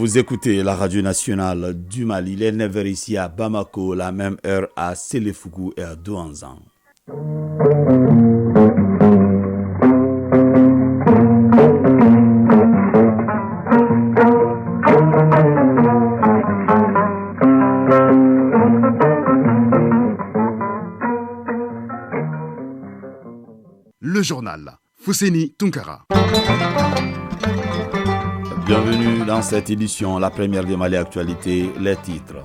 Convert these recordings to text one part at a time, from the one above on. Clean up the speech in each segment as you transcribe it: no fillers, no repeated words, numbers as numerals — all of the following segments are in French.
Vous écoutez la radio nationale du Mali, les 9h ici à Bamako, la même heure à Séléfougou et à Douanzan. Le journal Fousseni Tunkara. Bienvenue dans cette édition, la première des Mali Actualités, les titres.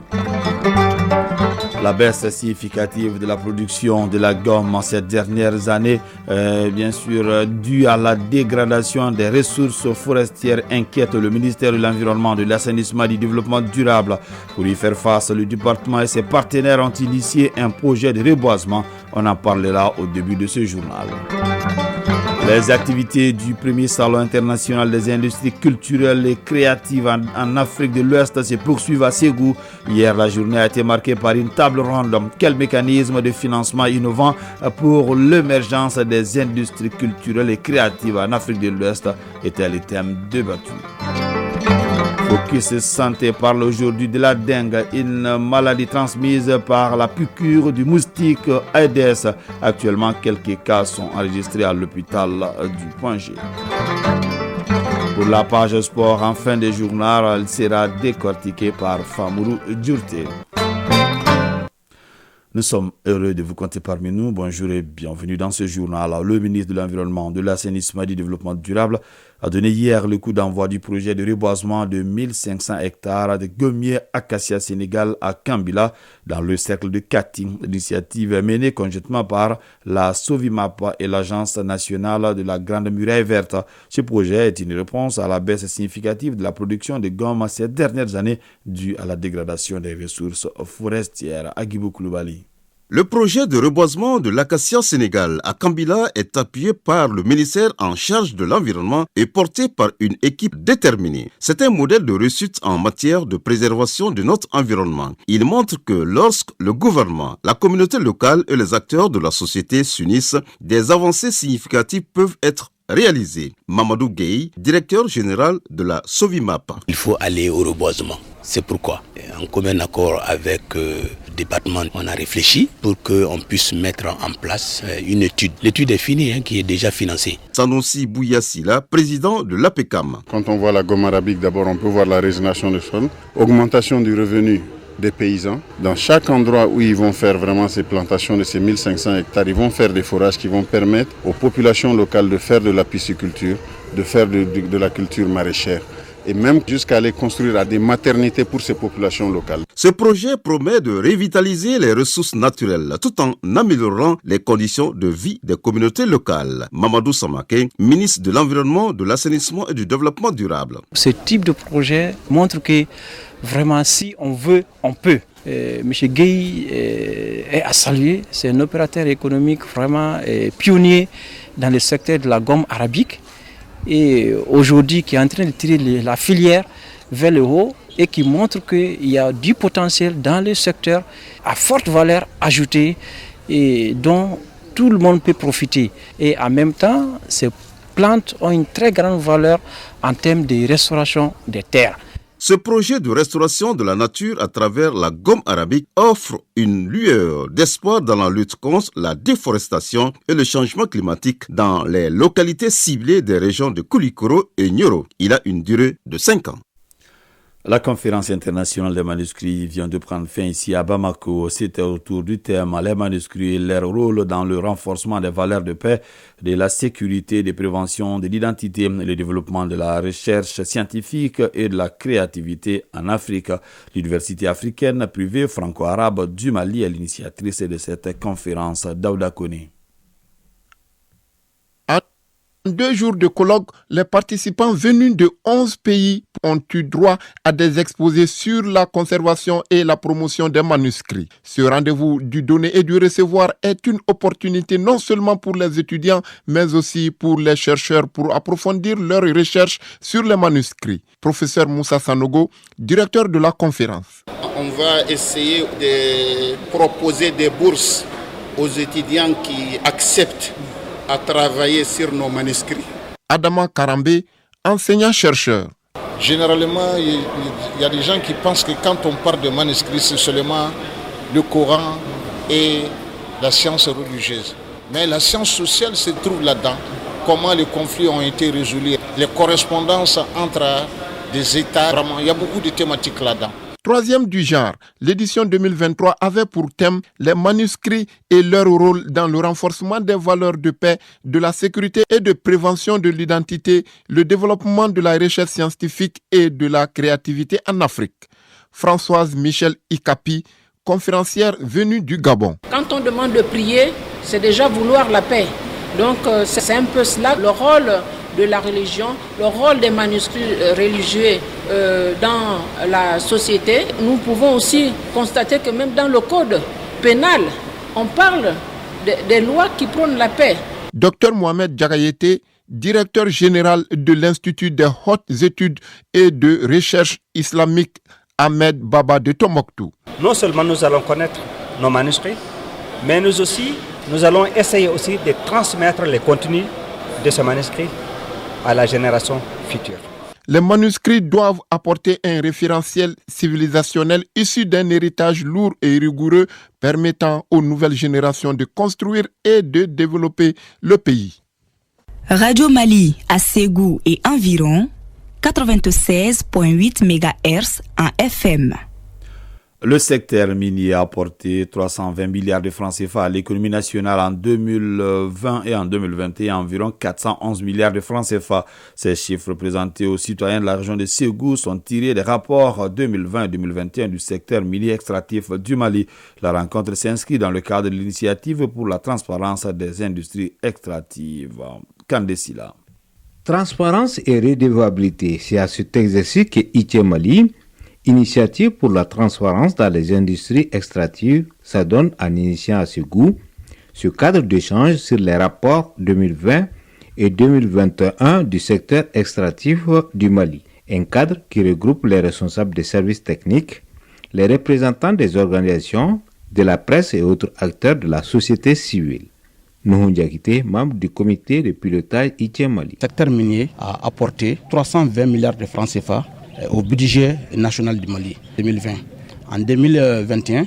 La baisse significative de la production de la gomme en ces dernières années, bien sûr, due à la dégradation des ressources forestières, inquiète le ministère de l'Environnement, de l'Assainissement et du Développement durable. Pour y faire face, le département et ses partenaires ont initié un projet de reboisement. On en parlera au début de ce journal. Les activités du premier salon international des industries culturelles et créatives en Afrique de l'Ouest se poursuivent à Ségou. Hier, la journée a été marquée par une table ronde. Quel mécanisme de financement innovant pour l'émergence des industries culturelles et créatives en Afrique de l'Ouest était le thème débattu. Focus Santé parle aujourd'hui de la dengue, une maladie transmise par la piqûre du moustique Aedes. Actuellement, quelques cas sont enregistrés à l'hôpital du Point G. Pour la page sport, en fin de journal, elle sera décortiquée par Famourou Djourté. Nous sommes heureux de vous compter parmi nous. Bonjour et bienvenue dans ce journal. Le ministre de l'Environnement, de l'Assainissement et du Développement durable a donné hier le coup d'envoi du projet de reboisement de 1500 hectares de gommiers Acacia Sénégal à Kambila dans le cercle de Kati. L'initiative menée conjointement par la Sovimap et l'Agence nationale de la Grande Muraille Verte. Ce projet est une réponse à la baisse significative de la production de gomme ces dernières années due à la dégradation des ressources forestières. Agibou Koulibaly. Le projet de reboisement de l'Acacia Sénégal à Kambila est appuyé par le ministère en charge de l'environnement et porté par une équipe déterminée. C'est un modèle de réussite en matière de préservation de notre environnement. Il montre que lorsque le gouvernement, la communauté locale et les acteurs de la société s'unissent, des avancées significatives peuvent être réalisées. Mamadou Gueye, directeur général de la Sovimap. Il faut aller au reboisement. C'est pourquoi, en commun accord avec le département, on a réfléchi pour qu'on puisse mettre en place une étude. L'étude est finie, qui est déjà financée. Sanoussi Bouyassila, président de l'APECAM. Quand on voit la gomme arabique, d'abord on peut voir la régénération des sols, augmentation du revenu des paysans. Dans chaque endroit où ils vont faire vraiment ces plantations de ces 1500 hectares, ils vont faire des forages qui vont permettre aux populations locales de faire de la pisciculture, de faire de la culture maraîchère, et même jusqu'à aller construire des maternités pour ces populations locales. Ce projet promet de revitaliser les ressources naturelles tout en améliorant les conditions de vie des communautés locales. Mamadou Samake, ministre de l'Environnement, de l'Assainissement et du Développement durable. Ce type de projet montre que vraiment si on veut, on peut. M. Gueye est à saluer, c'est un opérateur économique vraiment pionnier dans le secteur de la gomme arabique. Et aujourd'hui qui est en train de tirer la filière vers le haut et qui montre qu'il y a du potentiel dans le secteur à forte valeur ajoutée et dont tout le monde peut profiter. Et en même temps, ces plantes ont une très grande valeur en termes de restauration des terres. Ce projet de restauration de la nature à travers la gomme arabique offre une lueur d'espoir dans la lutte contre la déforestation et le changement climatique dans les localités ciblées des régions de Koulikoro et Nioro. Il a une durée de 5 ans. La conférence internationale des manuscrits vient de prendre fin ici à Bamako. C'était autour du thème « Les manuscrits et leur rôle dans le renforcement des valeurs de paix, de la sécurité, de prévention, de l'identité, le développement de la recherche scientifique et de la créativité en Afrique ». L'Université africaine privée franco-arabe du Mali est l'initiatrice de cette conférence. Daouda Kone. En 2 jours de colloque, les participants venus de 11 pays ont eu droit à des exposés sur la conservation et la promotion des manuscrits. Ce rendez-vous du donner et du recevoir est une opportunité non seulement pour les étudiants, mais aussi pour les chercheurs pour approfondir leurs recherches sur les manuscrits. Professeur Moussa Sanogo, directeur de la conférence. On va essayer de proposer des bourses aux étudiants qui acceptent à travailler sur nos manuscrits. Adama Karambe, enseignant-chercheur. Généralement, il y a des gens qui pensent que quand on parle de manuscrits, c'est seulement le Coran et la science religieuse. Mais la science sociale se trouve là-dedans. Comment les conflits ont été résolus, les correspondances entre des États. Vraiment, il y a beaucoup de thématiques là-dedans. Troisième du genre, l'édition 2023 avait pour thème les manuscrits et leur rôle dans le renforcement des valeurs de paix, de la sécurité et de prévention de l'identité, le développement de la recherche scientifique et de la créativité en Afrique. Françoise Michel Ikapi, conférencière venue du Gabon. Quand on demande de prier, c'est déjà vouloir la paix. Donc c'est un peu cela le rôle de la religion, le rôle des manuscrits religieux dans la société. Nous pouvons aussi constater que même dans le code pénal, on parle des lois qui prônent la paix. Dr Mohamed Diagayete, directeur général de l'Institut des hautes études et de recherche islamique Ahmed Baba de Tombouctou. Non seulement nous allons connaître nos manuscrits, mais nous allons essayer aussi de transmettre les contenus de ces manuscrits à la génération future. Les manuscrits doivent apporter un référentiel civilisationnel issu d'un héritage lourd et rigoureux permettant aux nouvelles générations de construire et de développer le pays. Radio Mali à Ségou et environ 96.8 MHz en FM. Le secteur minier a apporté 320 milliards de francs CFA à l'économie nationale en 2020 et en 2021, environ 411 milliards de francs CFA. Ces chiffres présentés aux citoyens de la région de Ségou sont tirés des rapports 2020 et 2021 du secteur minier extractif du Mali. La rencontre s'inscrit dans le cadre de l'initiative pour la transparence des industries extractives. Kandesila. Transparence et redevabilité, c'est à cet exercice que ITIE Mali, Initiative pour la transparence dans les industries extractives, s'adonne en initiant à Ségou ce cadre d'échange sur les rapports 2020 et 2021 du secteur extractif du Mali. Un cadre qui regroupe les responsables des services techniques, les représentants des organisations, de la presse et autres acteurs de la société civile. Nuhun Diakité, membre du comité de pilotage ITIE Mali. Le secteur minier a apporté 320 milliards de francs CFA au budget national du Mali 2020. En 2021,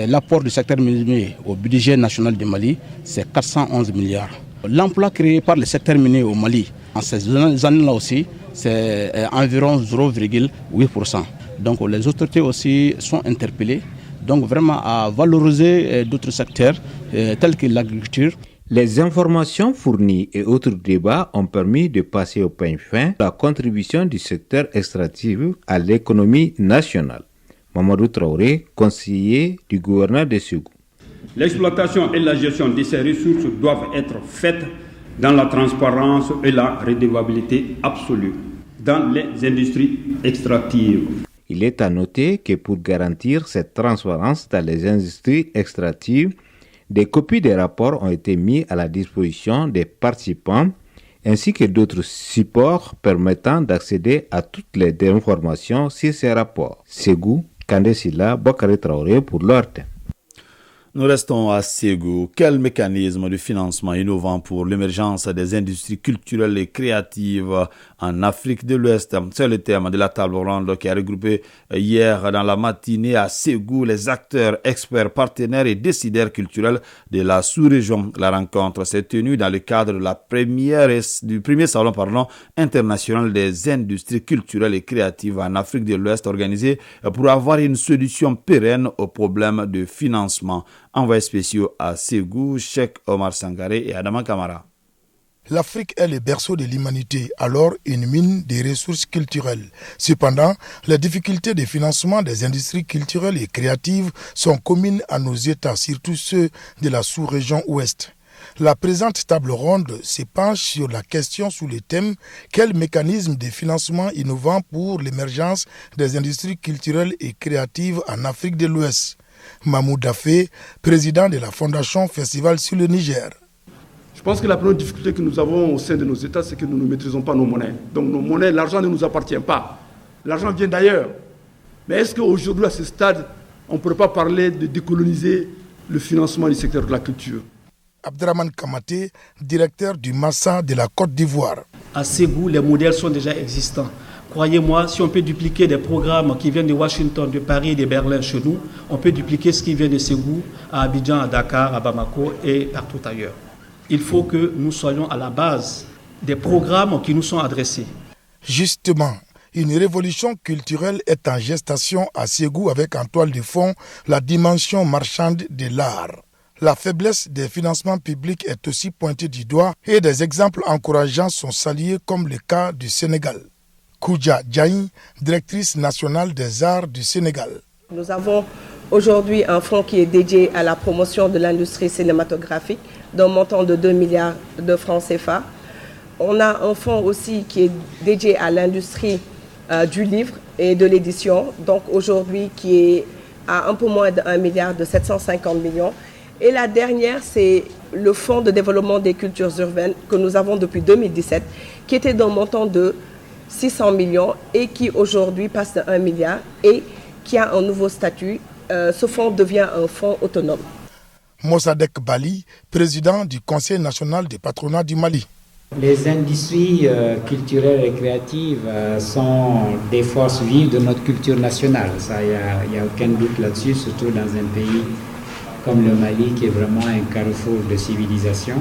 l'apport du secteur minier au budget national du Mali, c'est 411 milliards. L'emploi créé par le secteur minier au Mali, en ces années-là aussi, c'est environ 0,8%. Donc les autorités aussi sont interpellées, donc vraiment à valoriser d'autres secteurs tels que l'agriculture. Les informations fournies et autres débats ont permis de passer au peigne fin la contribution du secteur extractif à l'économie nationale. Mamadou Traoré, conseiller du gouverneur de Ségou. L'exploitation et la gestion de ces ressources doivent être faites dans la transparence et la redevabilité absolue dans les industries extractives. Il est à noter que pour garantir cette transparence dans les industries extractives, des copies des rapports ont été mises à la disposition des participants ainsi que d'autres supports permettant d'accéder à toutes les informations sur ces rapports. Ségou, Kandesila, Bokare Traoré pour l'ORT. Nous restons à Ségou. Quel mécanisme de financement innovant pour l'émergence des industries culturelles et créatives en Afrique de l'Ouest? C'est le thème de la table ronde qui a regroupé hier dans la matinée à Ségou les acteurs, experts, partenaires et décideurs culturels de la sous-région. La rencontre s'est tenue dans le cadre de du premier salon international des industries culturelles et créatives en Afrique de l'Ouest organisé pour avoir une solution pérenne aux problèmes de financement. Envoyés spéciaux à Ségou, Cheikh Omar Sangaré et Adama Kamara. L'Afrique est le berceau de l'humanité, alors une mine des ressources culturelles. Cependant, les difficultés de financement des industries culturelles et créatives sont communes à nos États, surtout ceux de la sous-région ouest. La présente table ronde se penche sur la question sous le thème « Quel mécanisme de financement innovant pour l'émergence des industries culturelles et créatives en Afrique de l'Ouest ?» Mahmoud Dafé, président de la Fondation Festival sur le Niger. Je pense que la première difficulté que nous avons au sein de nos États, c'est que nous ne maîtrisons pas nos monnaies. Donc nos monnaies, l'argent ne nous appartient pas. L'argent vient d'ailleurs. Mais est-ce qu'aujourd'hui, à ce stade, on ne pourrait pas parler de décoloniser le financement du secteur de la culture? Abdraman Kamaté, directeur du Massa de la Côte d'Ivoire. À Ségou, les modèles sont déjà existants. Croyez-moi, si on peut dupliquer des programmes qui viennent de Washington, de Paris, de Berlin chez nous, on peut dupliquer ce qui vient de Ségou, à Abidjan, à Dakar, à Bamako et partout ailleurs. Il faut que nous soyons à la base des programmes qui nous sont adressés. Justement, une révolution culturelle est en gestation à Ségou avec en toile de fond la dimension marchande de l'art. La faiblesse des financements publics est aussi pointée du doigt et des exemples encourageants sont salués comme le cas du Sénégal. Koudia Djaï, directrice nationale des arts du Sénégal. Nous avons aujourd'hui un fonds qui est dédié à la promotion de l'industrie cinématographique d'un montant de 2 milliards de francs CFA. On a un fonds aussi qui est dédié à l'industrie du livre et de l'édition, donc aujourd'hui qui est à un peu moins de 1 milliard de 750 millions. Et la dernière, c'est le fonds de développement des cultures urbaines que nous avons depuis 2017, qui était d'un montant de 600 millions et qui aujourd'hui passe de 1 milliard et qui a un nouveau statut. Ce fonds devient un fonds autonome. Mossadegh Bali, président du Conseil national des patronats du Mali. Les industries culturelles et créatives sont des forces vives de notre culture nationale. Il n'y a aucun doute là-dessus, surtout dans un pays comme le Mali qui est vraiment un carrefour de civilisation.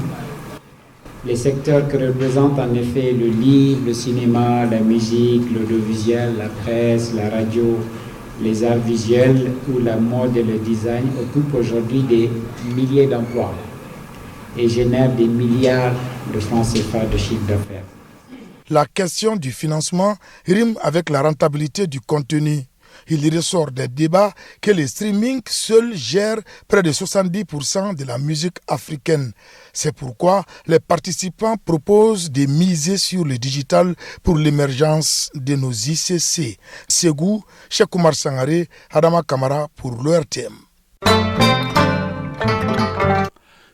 Les secteurs que représentent en effet le livre, le cinéma, la musique, l'audiovisuel, la presse, la radio, les arts visuels ou la mode et le design occupent aujourd'hui des milliers d'emplois et génèrent des milliards de francs CFA de chiffre d'affaires. La question du financement rime avec la rentabilité du contenu. Il ressort des débats que le streaming seul gère près de 70% de la musique africaine. C'est pourquoi les participants proposent de miser sur le digital pour l'émergence de nos ICC. Ségou, Cheikh Oumar Sangaré, Adama Kamara pour l'ORTM.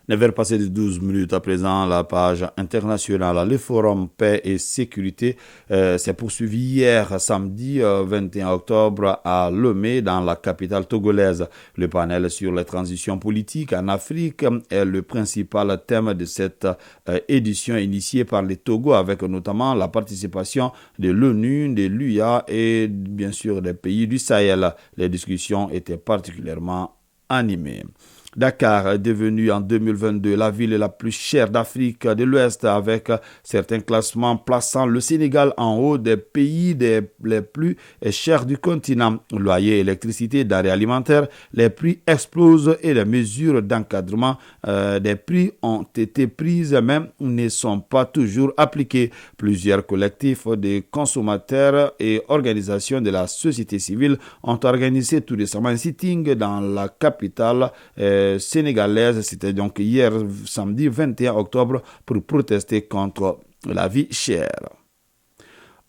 9h passé de 12 minutes à présent, la page internationale. Le forum Paix et Sécurité s'est poursuivi hier, samedi 21 octobre, à Lomé, dans la capitale togolaise. Le panel sur les transitions politiques en Afrique est le principal thème de cette édition initiée par les Togo, avec notamment la participation de l'ONU, de l'UA et bien sûr des pays du Sahel. Les discussions étaient particulièrement animées. Dakar est devenue en 2022 la ville la plus chère d'Afrique de l'Ouest, avec certains classements plaçant le Sénégal en haut des pays les plus chers du continent. Loyer, électricité, denrées alimentaires, les prix explosent et les mesures d'encadrement des prix ont été prises mais ne sont pas toujours appliquées. Plusieurs collectifs de consommateurs et organisations de la société civile ont organisé tout récemment un sitting dans la capitale sénégalaise. C'était donc hier samedi 21 octobre pour protester contre la vie chère.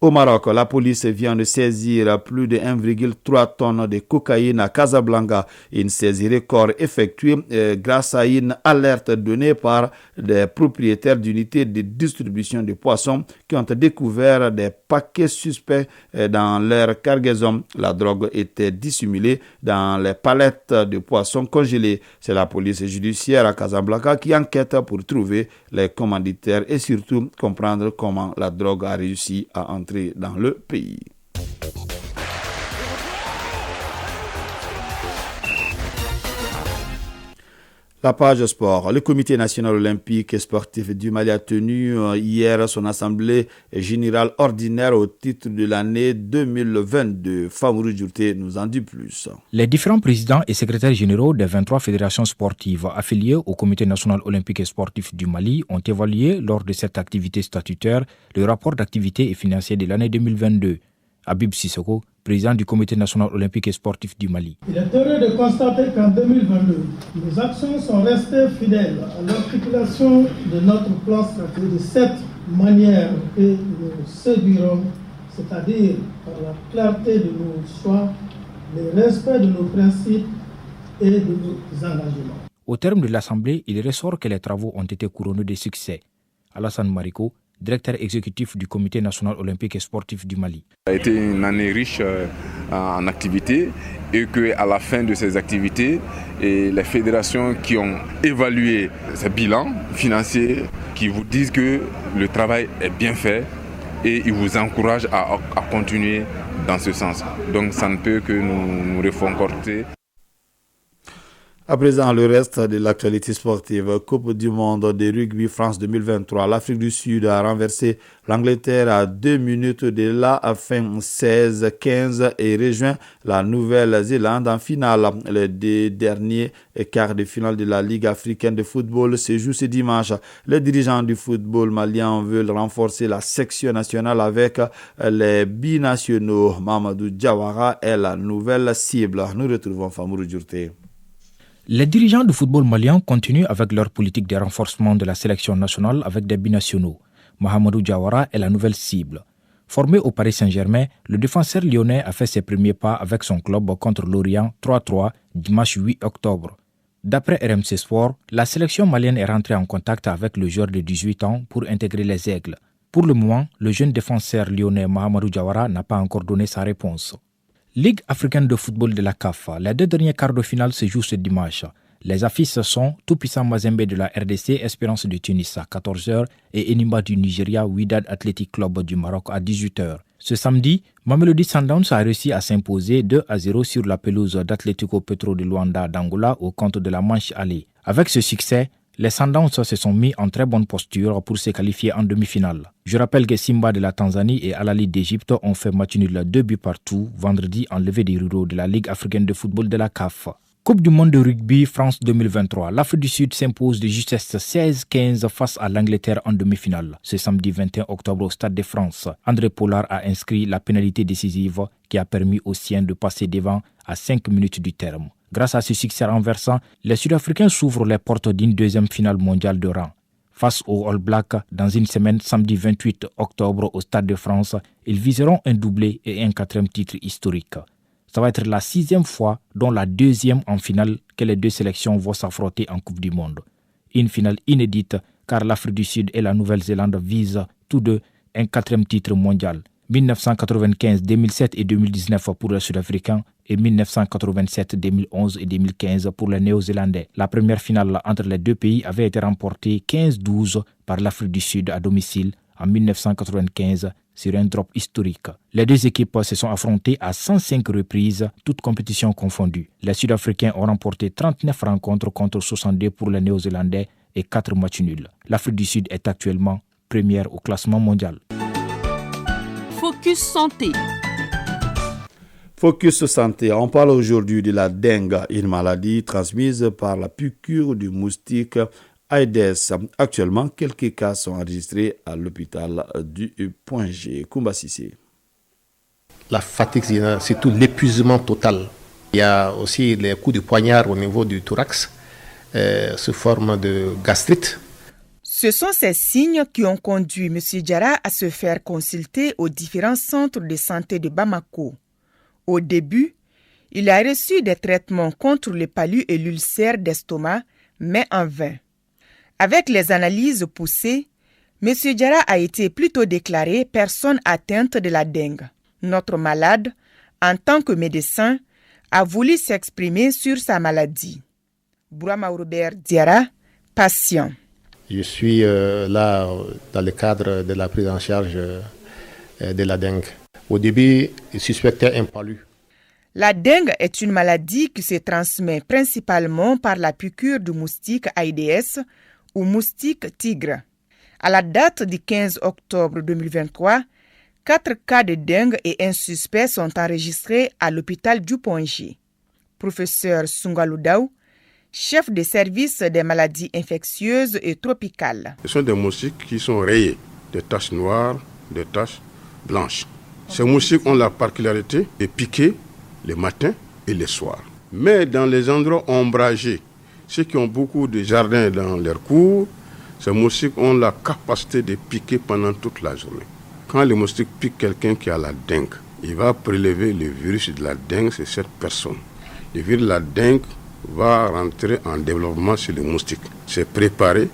Au Maroc, la police vient de saisir plus de 1,3 tonnes de cocaïne à Casablanca. Une saisie record effectuée grâce à une alerte donnée par des propriétaires d'unités de distribution de poissons qui ont découvert des paquets suspects dans leur cargaison. La drogue était dissimulée dans les palettes de poissons congelés. C'est la police judiciaire à Casablanca qui enquête pour trouver les commanditaires et surtout comprendre comment la drogue a réussi à entrer dans le pays. La page sport. Le comité national olympique et sportif du Mali a tenu hier son assemblée générale ordinaire au titre de l'année 2022. Famourou Djourté nous en dit plus. Les différents présidents et secrétaires généraux des 23 fédérations sportives affiliées au comité national olympique et sportif du Mali ont évalué lors de cette activité statutaire le rapport d'activité et financier de l'année 2022. Habib Sissoko, président du comité national olympique et sportif du Mali. Il est heureux de constater qu'en 2022, nos actions sont restées fidèles à l'articulation de notre plan stratégique de cette manière que nous séduirons, c'est-à-dire par la clarté de nos choix, le respect de nos principes et de nos engagements. Au terme de l'Assemblée, il ressort que les travaux ont été couronnés de succès. Alassane Mariko, directeur exécutif du Comité national olympique et sportif du Mali. Ça a été une année riche en activités et qu'à la fin de ces activités, les fédérations qui ont évalué ces bilans financiers, qui vous disent que le travail est bien fait et ils vous encouragent à continuer dans ce sens. Donc ça ne peut que nous réconforter. À présent, le reste de l'actualité sportive. Coupe du monde de rugby France 2023. L'Afrique du Sud a renversé l'Angleterre à 2 minutes de la fin 16-15 et rejoint la Nouvelle-Zélande en finale. Les 2 derniers quarts de finale de la Ligue africaine de football se jouent ce dimanche. Les dirigeants du football malien veulent renforcer la section nationale avec les binationaux. Mamadou Diawara est la nouvelle cible. Nous retrouvons Famourou Djourté. Les dirigeants du football malien continuent avec leur politique de renforcement de la sélection nationale avec des binationaux. Mahamadou Diawara est la nouvelle cible. Formé au Paris Saint-Germain, le défenseur lyonnais a fait ses premiers pas avec son club contre l'Orient 3-3 dimanche 8 octobre. D'après RMC Sport, la sélection malienne est rentrée en contact avec le joueur de 18 ans pour intégrer les Aigles. Pour le moment, le jeune défenseur lyonnais Mahamadou Diawara n'a pas encore donné sa réponse. Ligue africaine de football de la CAF. Les 2 derniers quarts de finale se jouent ce dimanche. Les affiches sont Tout-Puissant Mazembe de la RDC, Espérance de Tunis à 14h et Enimba du Nigeria, Wydad Athletic Club du Maroc à 18h. Ce samedi, Mamelodi Sundowns a réussi à s'imposer 2-0 sur la pelouse d'Atlético Petro de Luanda d'Angola au compte de la manche aller. Avec ce succès, les Sundowns se sont mis en très bonne posture pour se qualifier en demi-finale. Je rappelle que Simba de la Tanzanie et Al Ahly d'Égypte ont fait match nul 2 buts partout vendredi en levée des rideaux de la Ligue africaine de football de la CAF. Coupe du monde de rugby France 2023. L'Afrique du Sud s'impose de justesse 16-15 face à l'Angleterre en demi-finale. Ce samedi 21 octobre au Stade de France, André Pollard a inscrit la pénalité décisive qui a permis aux siens de passer devant à 5 minutes du terme. Grâce à ce succès renversant, les Sud-Africains s'ouvrent les portes d'une deuxième finale mondiale de rang. Face aux All Blacks, dans une semaine, samedi 28 octobre au Stade de France, ils viseront un doublé et un 4e titre historique. Ça va être la 6e fois, dont la 2e en finale, que les 2 sélections vont s'affronter en Coupe du Monde. Une finale inédite, car l'Afrique du Sud et la Nouvelle-Zélande visent tous deux un 4e titre mondial. 1995, 2007 et 2019 pour les Sud-Africains et 1987, 2011 et 2015 pour les Néo-Zélandais. La première finale entre les 2 pays avait été remportée 15-12 par l'Afrique du Sud à domicile en 1995 sur un drop historique. Les 2 équipes se sont affrontées à 105 reprises, toutes compétitions confondues. Les Sud-Africains ont remporté 39 rencontres contre 62 pour les Néo-Zélandais et 4 matchs nuls. L'Afrique du Sud est actuellement première au classement mondial. Focus Santé. Focus Santé, on parle aujourd'hui de la dengue, une maladie transmise par la piqûre du moustique Aedes. Actuellement, quelques cas sont enregistrés à l'hôpital du Point G. Koumba Sissé. La fatigue, c'est surtout l'épuisement total. Il y a aussi les coups de poignard au niveau du thorax, sous forme de gastrite. Ce sont ces signes qui ont conduit M. Diarra à se faire consulter aux différents centres de santé de Bamako. Au début, il a reçu des traitements contre le palu et l'ulcère d'estomac, mais en vain. Avec les analyses poussées, M. Diarra a été plutôt déclaré personne atteinte de la dengue. Notre malade, en tant que médecin, a voulu s'exprimer sur sa maladie. Bourama Robert Diarra, patient. Je suis là dans le cadre de la prise en charge de la dengue. Au début, il suspectait un palu. La dengue est une maladie qui se transmet principalement par la piqûre du moustique Aedes ou moustique tigre. À la date du 15 octobre 2023, 4 cas de dengue et un suspect sont enregistrés à l'hôpital du Point G. Professeur Sungaloudaou, chef de service des maladies infectieuses et tropicales. Ce sont des moustiques qui sont rayés, des taches noires, des taches blanches. Ces moustiques ont la particularité de piquer le matin et le soir. Mais dans les endroits ombragés, ceux qui ont beaucoup de jardins dans leur cours, ces moustiques ont la capacité de piquer pendant toute la journée. Quand le moustique pique quelqu'un qui a la dengue, il va prélever le virus de la dengue sur cette personne. Le virus de la dengue va rentrer en développement sur le moustique, se préparer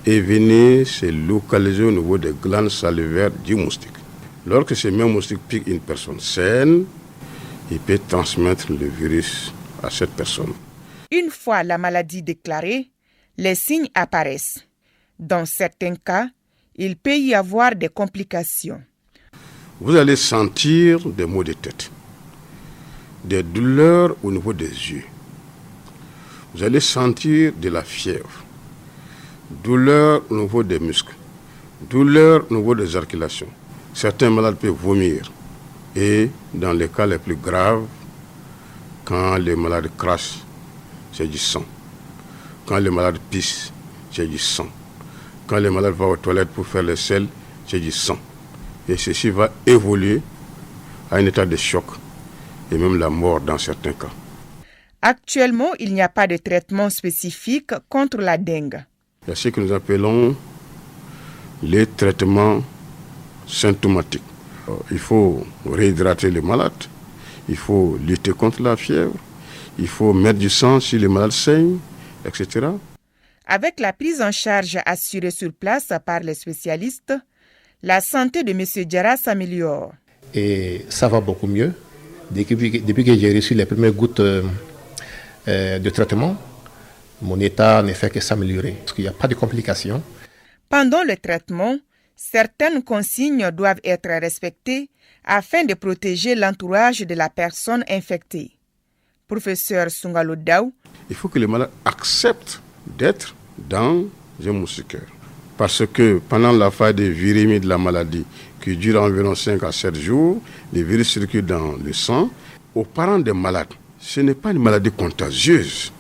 et venir se localiser au niveau des glandes salivaires du moustique. Lorsque ce même moustique pique une personne saine, il peut transmettre le virus à cette personne. Une fois la maladie déclarée, les signes apparaissent. Dans certains cas, il peut y avoir des complications. vous allez sentir des maux de tête, des douleurs au niveau des yeux. Vous allez sentir de la fièvre, douleurs au niveau des muscles, douleurs au niveau des articulations. Certains malades peuvent vomir. Et dans les cas les plus graves, quand les malades crachent, c'est du sang. Quand les malades pissent, c'est du sang. Quand les malades vont aux toilettes pour faire les selles, c'est du sang. Et ceci va évoluer à un état de choc et même la mort dans certains cas. Actuellement, il n'y a pas de traitement spécifique contre la dengue. Il y a ce que nous appelons les traitements symptomatiques. Il faut réhydrater les malades, il faut lutter contre la fièvre, il faut mettre du sang si les malades saignent, etc. Avec la prise en charge assurée sur place par les spécialistes, la santé de M. Diarra s'améliore. Et ça va beaucoup mieux. Depuis que j'ai reçu les premières gouttes de traitement, mon état ne fait que s'améliorer parce qu'il n'y a pas de complications. Pendant le traitement, certaines consignes doivent être respectées afin de protéger l'entourage de la personne infectée. Professeur Sungalo Daou. Il faut que les malades acceptent d'être dans un moustiquaire. Parce que pendant la phase de virémie de la maladie, qui dure environ 5 à 7 jours, les virus circulent dans le sang. Aux parents des malades, ce n'est pas une maladie contagieuse.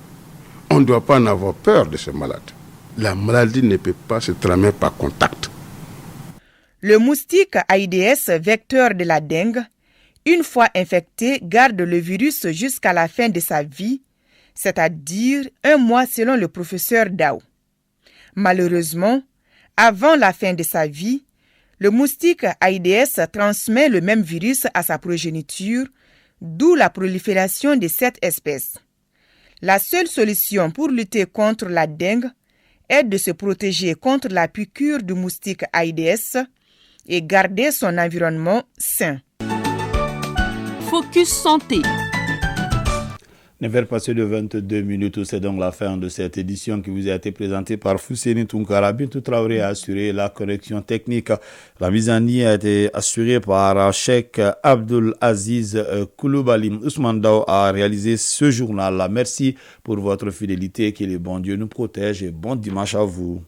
On ne doit pas en avoir peur de ces malades. La maladie ne peut pas se transmettre par contact. Le moustique Aedes, vecteur de la dengue, une fois infecté, garde le virus jusqu'à la fin de sa vie, c'est-à-dire 1 mois selon le professeur Daou. Malheureusement, avant la fin de sa vie, le moustique Aedes transmet le même virus à sa progéniture, d'où la prolifération de cette espèce. La seule solution pour lutter contre la dengue est de se protéger contre la piqûre du moustique Aedes et garder son environnement sain. Focus santé. 9h passé de 22 minutes, c'est donc la fin de cette édition qui vous a été présentée par Fousseni Tunkara. Bintou Traoré a assuré la connexion technique. La mise en ligne a été assurée par Cheikh Abdul Aziz Koulibaly. Ousmane Dao a réalisé ce journal. Merci pour votre fidélité. Que le bon Dieu nous protège et bon dimanche à vous.